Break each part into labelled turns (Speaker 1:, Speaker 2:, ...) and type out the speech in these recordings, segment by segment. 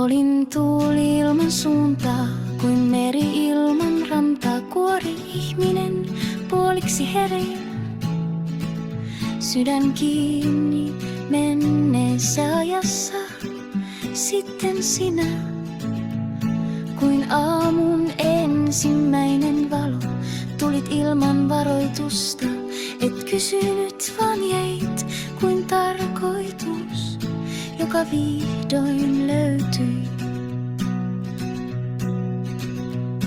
Speaker 1: Olin tuuli ilman suuntaa, kuin meri ilman rantaa. Kuori ihminen puoliksi herein, sydän kiinni menneessä ajassa. Sitten sinä, kuin aamun ensimmäinen valo, tulit ilman varoitusta. Et kysynyt, vaan jäit kuin tarkoitus, joka vihdoin löytyi.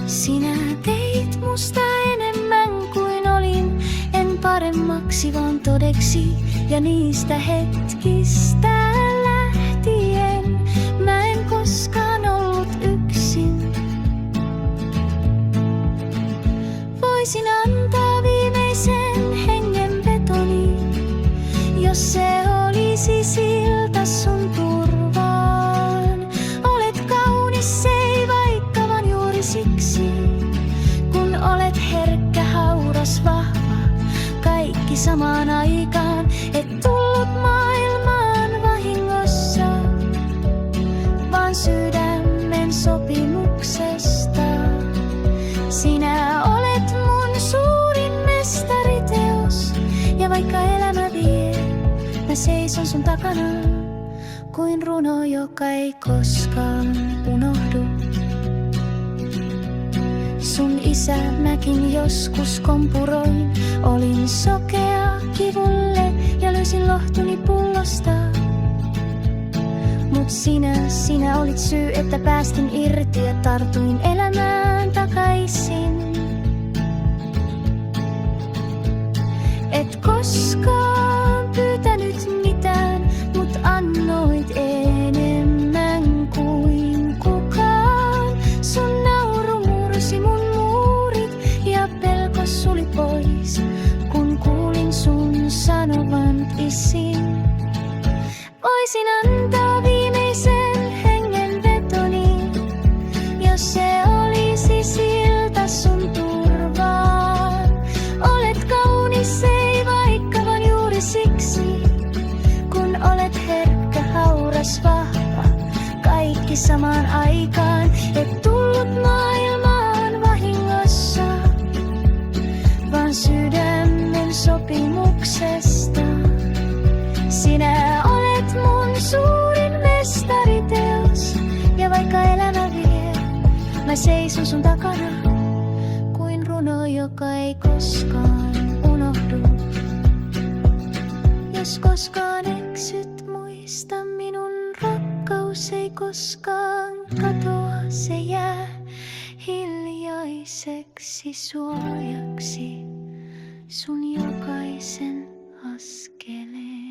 Speaker 1: Sinä teit musta enemmän kuin olin, en paremmaksi vaan todeksi. Ja niistä hetkistä lähtien mä en koskaan ollut yksin. Voisin antaa viimeisen hengenvetoni, jos se olisi silta sun turvaan. Olet kaunis, se ei vaikka vaan juuri siksi, kun olet herkkä, hauras, vahva, kaikki samaan aikaan. Et tullut maailmaan vahingossa, vaan sydämen sopimuksesta. Sinä olet mun suurin mestariteos, ja vaikka elämä vie, mä seison sun takana kuin runo, joka ei koskaan unohdu. Sun isä mäkin joskus kompuroin, olin sokea kivulle ja löysin lohtuni pullosta. Mut sinä olit syy, että päästin irti ja tartuin elämään takaisin. Et koskaan pyytänyt mitään, mut annoit enemmän kuin kukaan. Sun nauru mursi mun muurit ja pelko suli pois, kun kuulin sun sanovan isin. Voisin antaa viimeisen hengenvetoni, jos se olisi silta sun turvaan. Olet kaunis, ei vaikka vaan juuri siksi, kun olet herkkä, hauras, vahva, kaikki samaan aikaan. Et tullut maailmaan vahingossa, vaan sydämen sopimuksesta. Sinä olet mun suurin mestariteos, ja vaikka elämä vie, mä seison sun takana kuin runo, joka ei koskaan unohdu. Jos koskaan eksyt, muista minun rakkaus ei koskaan katoa. Se jää hiljaiseksi suojaksi sun jokaisen askeleen.